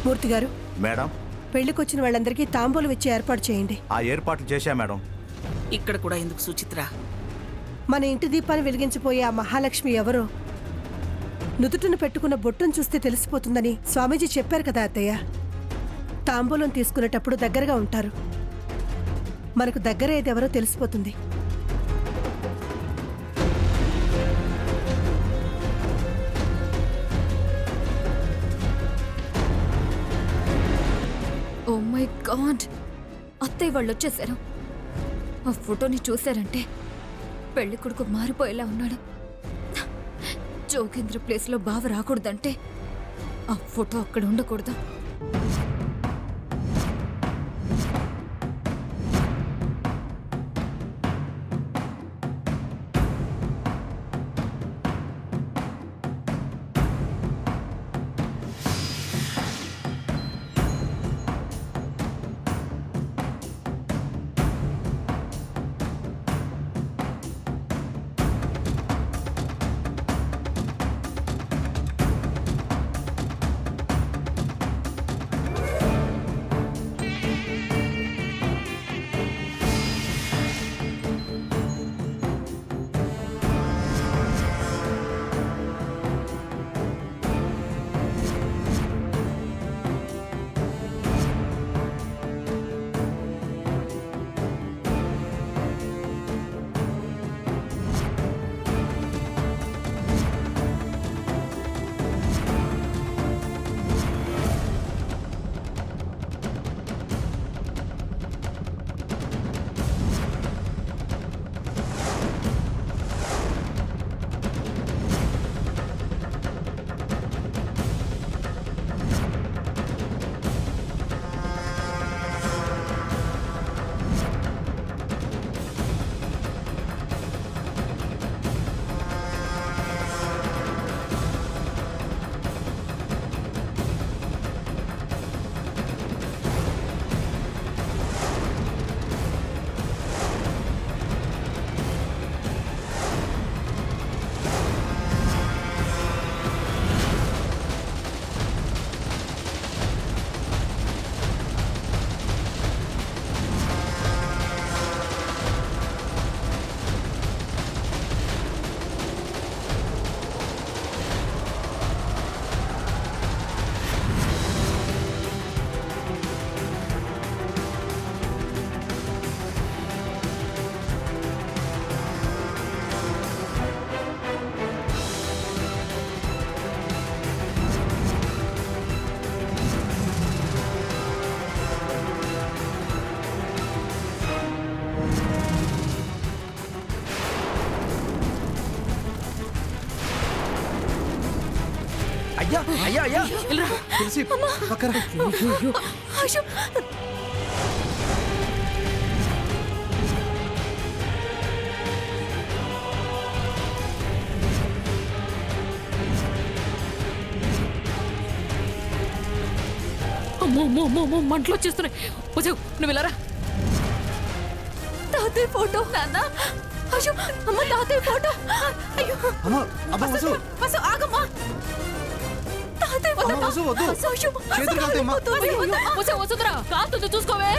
మూర్తి గారు, మేడం, పెళ్లికొచ్చిన వాళ్ళందరికీ తాంబూలం ఇచ్చి ఏర్పాటు చేయండి. ఆ ఏర్పాట్లు చేశా మేడం. ఇక్కడ కూడా ఎందుకు సుచిత్ర? మన ఇంటి దీపాన్ని వెలిగించిపోయే ఆ మహాలక్ష్మి ఎవరో నుదుటిని పెట్టుకున్న బొట్టును చూస్తే తెలిసిపోతుందని స్వామీజీ చెప్పారు కదా అత్తయ్య. తాంబూలం తీసుకునేటప్పుడు దగ్గరగా ఉంటారు. మనకు దగ్గర ఏదెవరో తెలిసిపోతుంది. ఓ మై గాడ్, అత్తయ్య వాళ్ళు వచ్చేసారు. ఆ ఫోటోని చూశారంటే పెళ్లి కొడుకు మారిపోయేలా ఉన్నాడు. జోగేంద్ర ప్లేస్లో బావ రాకూడదంటే ఆ ఫోటో అక్కడ ఉండకూడదు. అయ్యా అయ్యా అయ్యా, తెలిసి పక్కన. అమ్మో అమ్మో అమ్మో అమ్మో, మంటలు వచ్చేస్తున్నాయి. వచ్చావు, నువ్వు వెళ్ళరా. తాతయ్య ఫోటో నాన్న. అయ్యో అమ్మ, తాతయ్య ఫోటో. అయ్యో అమ్మ, అమ్మ వసు, వసు ఆగమ్మా. తాతయ్య ఫోటో. అమ్మ వసు, వద్దు. చేతులు కాలుతాయి అమ్మ. వసు వసుందరా, కాలుతుంది చూసుకోవే.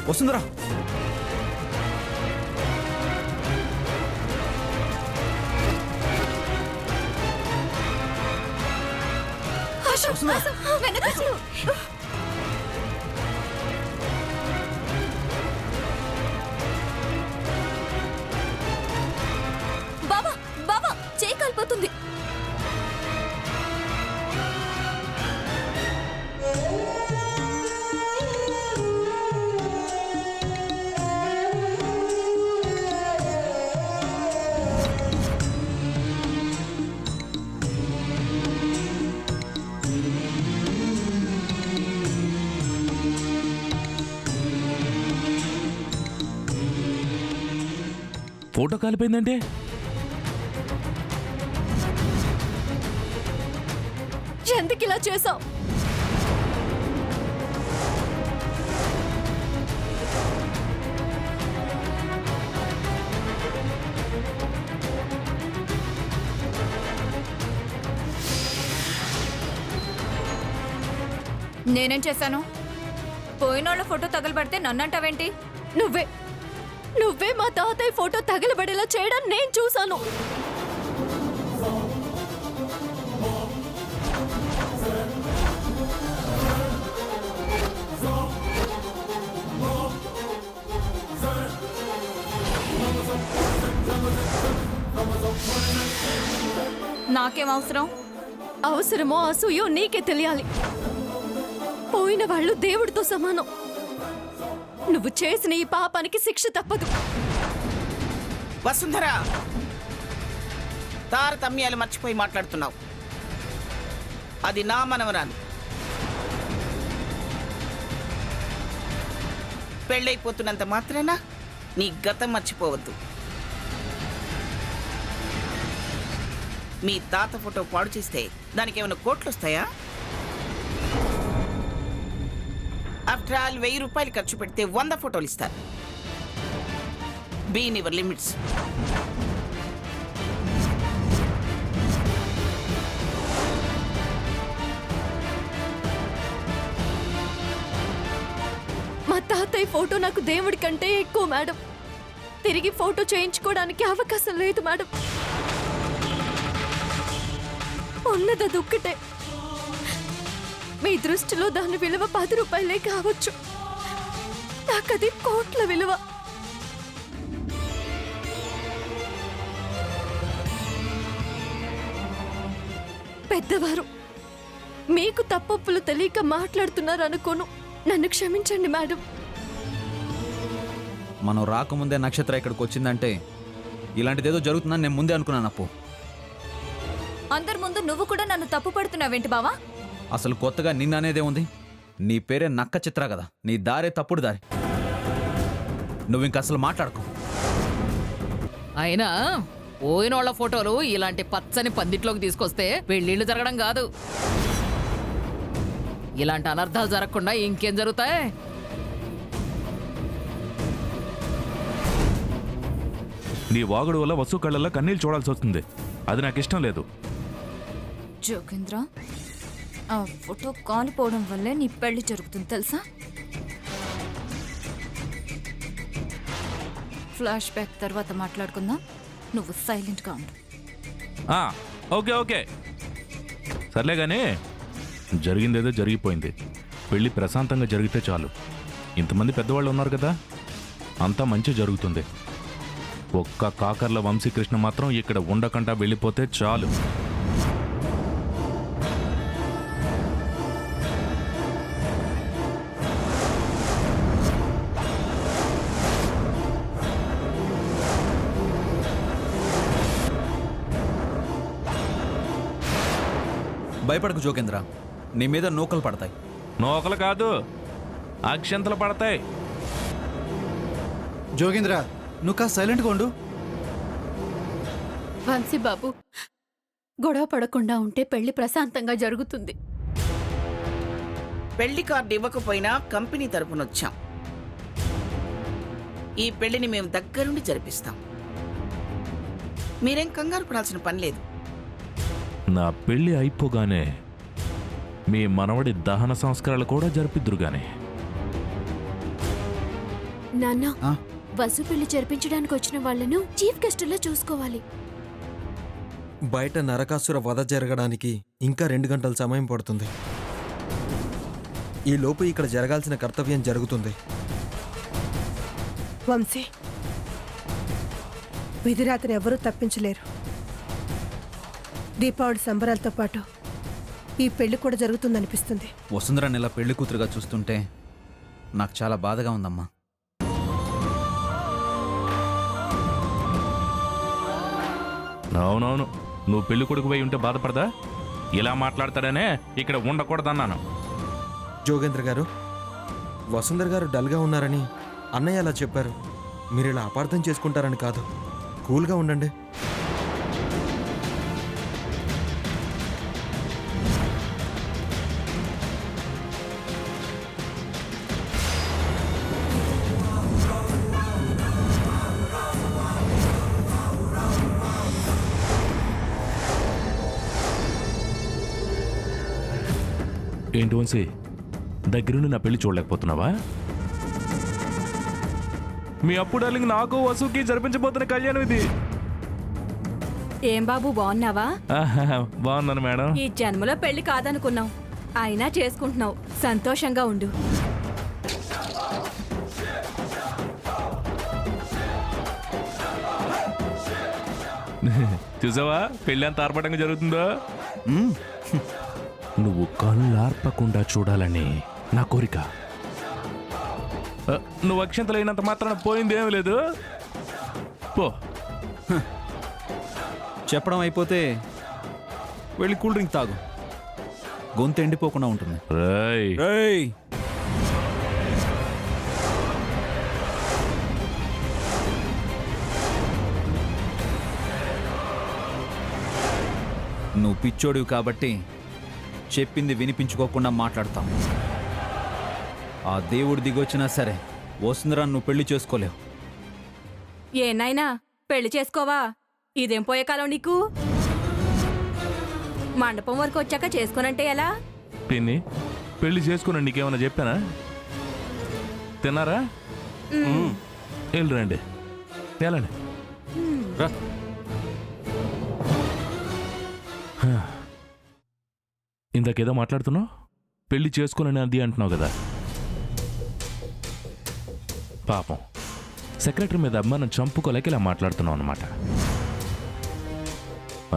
వస్తుందిరా. బాబా బాబా, చేయి కాలిపోతుంది. ఫోటో కాలిపోయిందంటే ఎందుకు ఇలా చేసావు? నేనేం చేశాను? పోయినోళ్ళ ఫోటో తగలబడితే నన్నంటావేంటి? నువ్వే మా తాతయ్య ఫోటో తగలబడేలా చేయడం నేను చూశాను. నాకేం అవసరం? అవసరమో అసూయో నీకే తెలియాలి. పోయిన వాళ్ళు దేవుడితో సమానం. నువ్వు చేసిన ఈ పాపానికి శిక్ష తప్పదు. వసుంధర, తారతమ్యాలు మర్చిపోయి మాట్లాడుతున్నావు. అది నా మనవరాలు. పెళ్ళైపోతున్నంత మాత్రాన నీ గతం మర్చిపోవద్దు. మీ తాత ఫోటో పాడు చేస్తే దానికి ఏమైనా కోట్లు వస్తాయా? ఆఫ్టర్ ఆల్ 1000 రూపాయలు ఖర్చు పెడితే 100 ఫోటోలు ఇస్తారు. Be in your limits. మా తాతయ్య ఫోటో నాకు దేవుడి కంటే ఎక్కువ మేడం. తిరిగి ఫోటో చేయించుకోవడానికి అవకాశం లేదు మేడం. ఉన్నది ఒక్కటే. మీ దృష్టిలో దాని విలువ 10 రూపాయలే కావచ్చు. నాకది కోట్ల విలువ. పెద్దవారు, మీకు తప్పొప్పులు తెలియక మాట్లాడుతున్నారు అనుకోను. నన్ను క్షమించండి మేడం. మనం రాకముందే నక్షత్ర ఇక్కడికి వచ్చిందంటే ఇలాంటిదేదో జరుగుతుందని నేను ముందే అనుకున్నాను. అప్పు, అందరి ముందు నువ్వు కూడా నన్ను తప్పు పడుతున్నావేంటి బావా? అసలు కొత్తగా నిన్ననేదే ఉంది. నీ పేరే నక్క చిత్ర కదా. నీ దారే తప్పుడు దారి. నువ్వు ఇంక అసలు మాట్లాడుకో. అయినా పోయినోళ్ల ఫోటోలు ఇలాంటి పచ్చని పందిట్లోకి తీసుకొస్తే పెళ్ళిళ్ళు జరగడం కాదు. ఇలాంటి అనర్థాలు జరగకుండా ఇంకేం జరుగుతాయి? నీ వాగుడు వల్ల వసు కళ్ళల్లో కన్నీళ్ళు చూడాల్సి వస్తుంది. అది నాకు ఇష్టం లేదు. జోగేంద్ర, ఆ ఫోటో కాలిపోవడం వల్లే నీ పెళ్లి జరుగుతుంది తెలుసా? ఫ్లాష్ బ్యాక్ తర్వాత మాట్లాడుకుందాం. నువ్వు సైలెంట్గా ఉండు. ఓకే ఓకే సర్లే కానీ జరిగిందేదో జరిగిపోయింది. పెళ్ళి ప్రశాంతంగా జరిగితే చాలు. ఇంతమంది పెద్దవాళ్ళు ఉన్నారు కదా, అంతా మంచి జరుగుతుంది. ఒక్క కాకర్ల వంశీకృష్ణ మాత్రం ఇక్కడ ఉండకుండా వెళ్ళిపోతే చాలు. భయపడకు జోగేంద్ర, నీ మీద నూకలు పడతాయి. నోకలు కాదు, అక్షంతలు పడతాయి. జోగేంద్ర, నువ్వు కాస్త సైలెంట్గా ఉండు. వంశీబాబు, గొడవ పడకుండా ఉంటే పెళ్లి ప్రశాంతంగా జరుగుతుంది. పెళ్లి కార్డు ఇవ్వకపోయినా కంపెనీ తరపున వచ్చాం. ఈ పెళ్లిని మేము దగ్గరుండి జరిపిస్తాం. మీరేం కంగారు పడాల్సిన పని లేదు. నా పెళ్ళి అయిపోగానే మీ మనవడి దహన సంస్కారాలు కూడా జరిపిద్దురుగానే. నాన్న, వసు పెళ్లి జరిపించడానికి వచ్చిన వాళ్ళను చీఫ్ గెస్టుల్లో చూసుకోవాలి. బయట నరకాసుర వధ జరగడానికి ఇంకా 2 గంటల సమయం పడుతుంది. ఈ లోపు ఇక్కడ జరగాల్సిన కర్తవ్యం జరుగుతుంది. వంశీ, విధిరాతను ఎవరూ తప్పించలేరు. దీపావళి సంబరాలతో పాటు ఈ పెళ్లి కూడా జరుగుతుందనిపిస్తుంది. వసుంధరని ఇలా పెళ్లి కూతురుగా చూస్తుంటే నాకు చాలా బాధగా ఉందమ్మా. అవునవును, నువ్వు పెళ్లి కొడుకు పోయి ఉంటే బాధపడదా? ఇలా మాట్లాడతాడనే ఇక్కడ ఉండకూడదన్నాను. జోగేంద్ర గారు, వసుంధర గారు డల్గా ఉన్నారని అన్నయ్య అలా చెప్పారు. మీరు ఇలా అపార్థం చేసుకుంటారని కాదు. కూల్గా ఉండండి. ఏంటి వంశీ దగ్గరుండి నా పెళ్లి చూడలేకపోతున్నావా? మీ అప్పు డార్లింగ్ నాకు వసుకి జరిపించబోతున్న కళ్యాణం ఇది. ఏం బాబు బాగున్నావా? ఆహా, బాగున్నాను మేడం. ఈ జన్మలో పెళ్లి కాదనుకున్నావు, అయినా చేసుకుంటున్నావు. సంతోషంగా ఉండు. చూసావా పెళ్ళి అంత ఆర్భటంగా జరుగుతుందో? నువ్వు కళ్ళార్పకుండా చూడాలని నా కోరిక. నువ్వు అక్షంతలు అయినంత మాత్రాన పోయిందేమీ లేదు. పో. చెప్పడం అయిపోతే వెళ్ళి కూల్ డ్రింక్ తాగు, గొంతు ఎండిపోకుండా ఉంటుంది. రేయ్ రేయ్, నువ్వు పిచ్చోడివి కాబట్టి చెప్పింది వినిపించుకోకుండా మాట్లాడతావు. ఆ దేవుడు దిగొచ్చినా సరే వసుంధరా నువ్వు పెళ్లి చేసుకోలేవు. ఏనాయనా పెళ్లి చేసుకోవా? ఇదేం పోయే కాలం నీకు? మండపం వరకు వచ్చాక చేసుకోనంటే ఎలా? పిన్ని పెళ్లి చేసుకుని నీకేమన్నా చెప్పానా? తిన్నారా? వెళ్ళి రండి, వెళ్ళండి. రా. ఇందాకేదో మాట్లాడుతున్నావు, పెళ్లి చేసుకోనని అది అంటున్నావు కదా. పాపం సెక్రటరీ మీద అభిమానం చంపుకోలేక ఇలా మాట్లాడుతున్నావు అన్నమాట.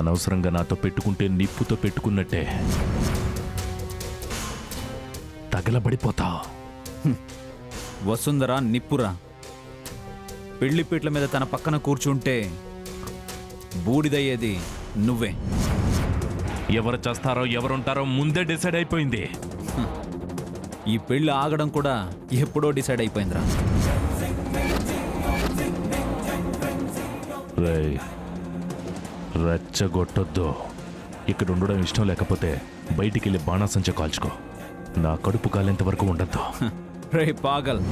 అనవసరంగా నాతో పెట్టుకుంటే నిప్పుతో పెట్టుకున్నట్టే తగలబడిపోతావు. వసుంధరా నిప్పురా. పెళ్లిపీట్ల మీద తన పక్కన కూర్చుంటే బూడిదయ్యేది నువ్వే. ఎవరు చేస్తారో ఎవరుంటారో ముందే డిసైడ్ అయిపోయింది. ఈ పెళ్లి ఆగడం కూడా ఎప్పుడో డిసైడ్ అయిపోయిందిరా. రేయ్ రెచ్చగొట్టొద్దు. ఇక్కడ ఉండడం ఇష్టం లేకపోతే బయటికి వెళ్ళి బాణాసంచ కాల్చుకో. నా కడుపు కాలేంత వరకు ఉండద్దు. రే పాగల్,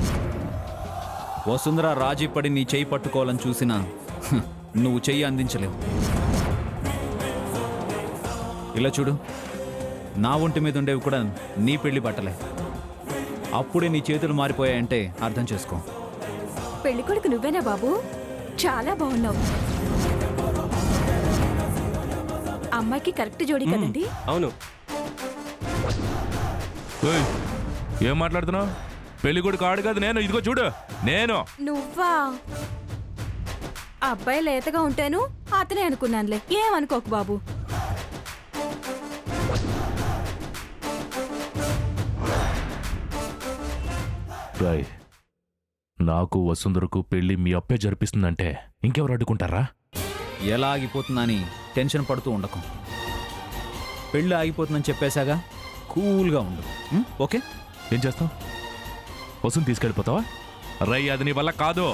వసుంధరా రాజీ పడి నీ చెయ్యి పట్టుకోవాలని చూసినా నువ్వు చెయ్యి అందించలేవు. ఇలా చూడు, నా ఒంటి మీద ఉండేవి కూడా నీ పెళ్లి బట్టలే. అప్పుడే నీ చేతులు మారిపోయాయంటే అర్థం చేసుకో. పెళ్లి కొడుకు నువ్వేనా బాబు? చాలా బాగున్నావు. అమ్మాయికి కరెక్ట్ జోడి కదండి? అవును. ఏయ్, ఏం మాట్లాడుతున్నావు? పెళ్లి కొడుకు ఆడు కాదు నేను. ఇదిగో చూడు, నేను. నువ్వా? అబ్బాయి లేతగా ఉంటాను అతనే అనుకున్నానులే. ఏమనుకోకు బాబు. రాయ్, నాకు వసుంధరకు పెళ్లి మీ అప్పే జరిపిస్తుందంటే ఇంకెవరు అడ్డుకుంటారా? ఎలా ఆగిపోతుందని టెన్షన్ పడుతూ ఉండకు. పెళ్ళి ఆగిపోతుందని చెప్పేశాగా, కూల్గా ఉండు. ఓకే? ఏం చేస్తావు? వసుని తీసుకెళ్ళిపోతావా? రై, అది నీ వల్ల కాదు.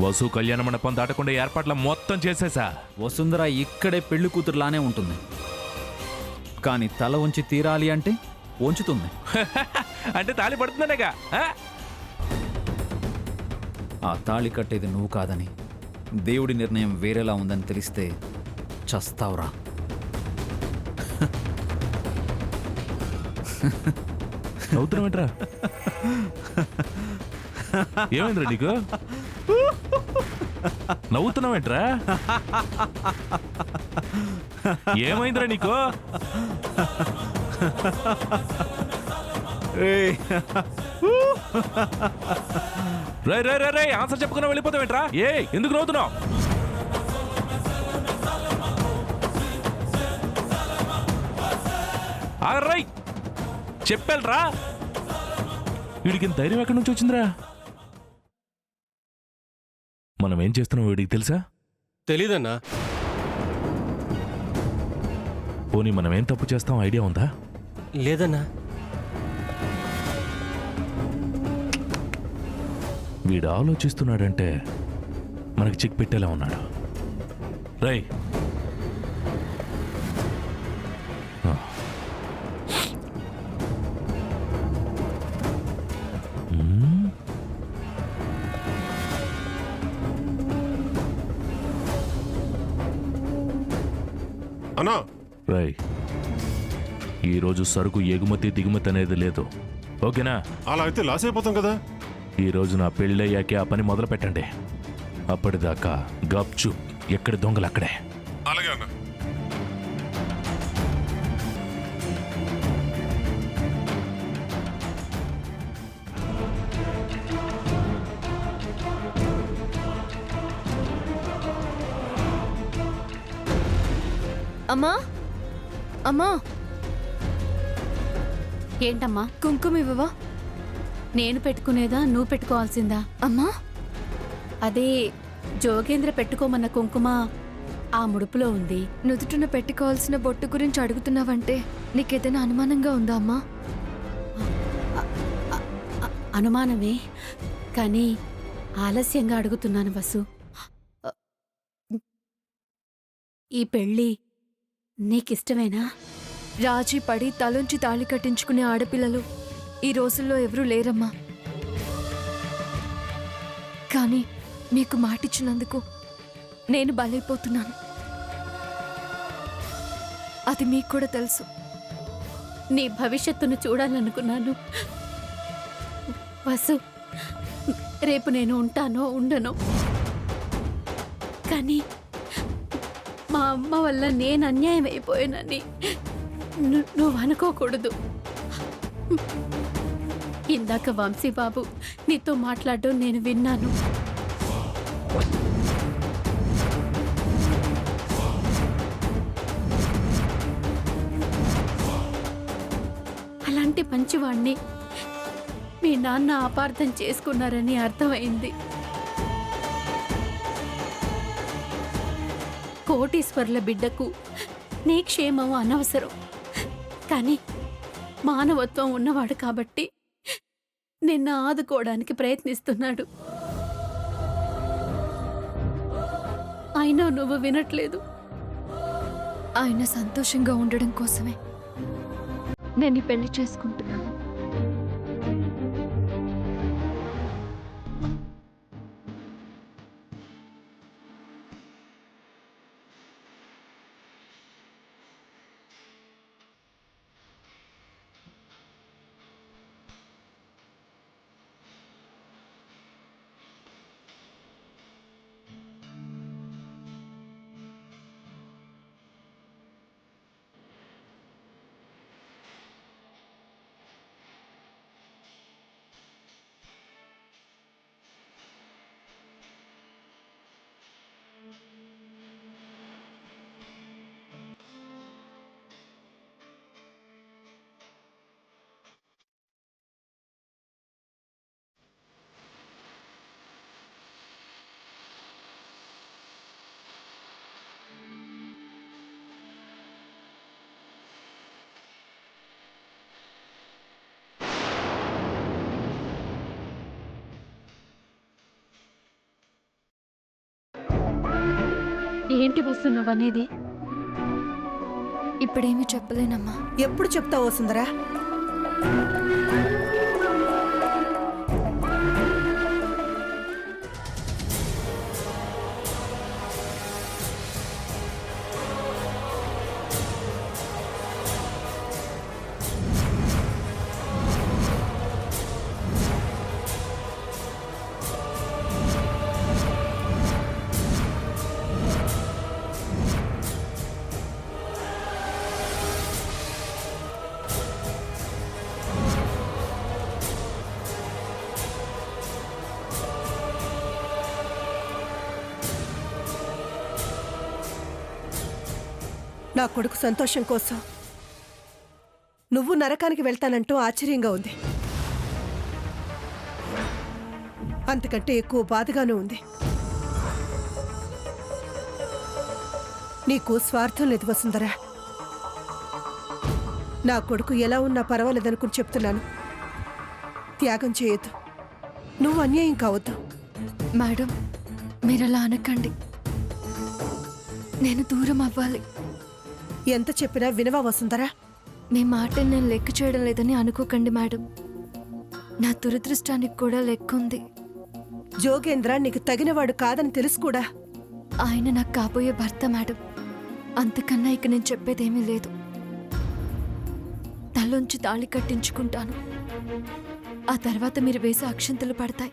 వసు కళ్యాణ మండపం దాటకుండా ఏర్పాట్ల మొత్తం చేసేసా. వసుంధర ఇక్కడే పెళ్లి కూతురులానే ఉంటుంది, కానీ తల ఉంచి తీరాలి అంటే వంచుతుంది. అంటే తాళి పడుతుందనేగా. ఆ తాళి కట్టేది నువ్వు కాదని, దేవుడి నిర్ణయం వేరేలా ఉందని తెలిస్తే చస్తావురా. అవుతున్నావేంట్రా? ఏమైందిరా నీకు? నవ్వుతున్నావేంట్రా? ఏమైందిరా నీకు? రై రై రై రై ఆన్సర్ చెప్పుకున్నా వెళ్ళిపోతావేంట్రా? ఏ ఎందుకు నవ్వుతున్నావు? రై చెప్పాలరా, వీడికి ధైర్యం ఎక్కడి నుంచి వచ్చిందిరా? మనం ఏం చేస్తున్నాం వీడికి తెలుసా? తెలీదన్నా. పోనీ మనం ఏం తప్పు చేస్తాం ఐడియా ఉందా? లేదన్నా. వీడు ఆలోచిస్తున్నాడంటే మనకి చిక్ పెట్టేలా ఉన్నాడు. రై అన్నా, రై ఈరోజు సరుకు ఎగుమతి దిగుమతి అనేది లేదు, ఓకేనా? అలా అయితే లాస్ అయిపోతాం కదా. ఈరోజు నా పెళ్ళయ్యాకే ఆ పని మొదలు పెట్టండి. అప్పటిదాకా గప్చుప్, ఎక్కడి దొంగలు అక్కడే. అలాగే అన్న. అమ్మా అమ్మా ఏంటమ్మా కుంకుమ ఇవ్వవా? నేను పెట్టుకునేదా నువ్వు పెట్టుకోవాల్సిందా? అమ్మా అదే జోగేంద్ర పెట్టుకోమన్న కుంకుమ ఆ ముడుపులో ఉంది. నుదుటిన పెట్టుకోవాల్సిన బొట్టు గురించి అడుగుతున్నావంటే నీకేదైనా అనుమానంగా ఉందా అమ్మా? అనుమానమే, కానీ ఆలస్యంగా అడుగుతున్నాను వసు. ఈ పెళ్ళి నీకిష్టమేనా? రాజీ పడి తలుంచి తాళి కట్టించుకునే ఆడపిల్లలు ఈ రోజుల్లో ఎవరూ లేరమ్మా. కానీ మీకు మాటిచ్చినందుకు నేను బలైపోతున్నాను. అది మీకు కూడా తెలుసు. నీ భవిష్యత్తును చూడాలనుకున్నాను వసు. రేపు నేను ఉంటానో ఉండనో, కానీ మా అమ్మ వల్ల నేను అన్యాయం అయిపోయానని నువ్వు అనుకోకూడదు. ఇందాక వంశీబాబు నీతో మాట్లాడడం నేను విన్నాను. అలాంటి మంచివాణ్ణి మీ నాన్న అపార్థం చేసుకున్నారని అర్థమైంది. కోటీశ్వర్ల బిడ్డకు నీ క్షేమం అనవసరం, కానీ మానవత్వం ఉన్నవాడు కాబట్టి నిన్ను ఆదుకోవడానికి ప్రయత్నిస్తున్నాడు. అయినా నువ్వు వినట్లేదు. ఆయన సంతోషంగా ఉండడం కోసమే నేను ఈ పెళ్లి చేసుకుంటున్నాను. ఏంటి వస్తున్నావు అనేది? ఇప్పుడేమీ చెప్పలేనమ్మా. ఎప్పుడు చెప్తావో సుందరా? నా కొడుకు సంతోషం కోసం నువ్వు నరకానికి వెళ్తానంటూ ఆశ్చర్యంగా ఉంది. అంతకంటే ఎక్కువ బాధగానూ ఉంది. నీకు స్వార్థం లేదు వసుంధరా. నా కొడుకు ఎలా ఉన్నా పర్వాలేదనుకుని చెప్తున్నాను. త్యాగం చేయొద్దు. నువ్వు అన్యాయం కావద్దు. మేడం, మీరలా అనకండి. నేను దూరం అవ్వాలి. ఎంత చెప్పినా వినవా వసుంధరా? మీ మాటని నేను లెక్క చేయడం లేదని అనుకోకండి మేడం. నా దురదృష్టానికి కూడా లెక్క ఉంది. జోగేంద్ర నీకు తగినవాడు కాదని తెలుసు కూడా. ఆయన నాకు కాబోయే భర్త మేడం. అంతకన్నా ఇక నేను చెప్పేదేమీ లేదు. మెళ్ళలోంచి తాళి కట్టించుకుంటాను. ఆ తర్వాత మీరు వేసే అక్షంతలు పడతాయి.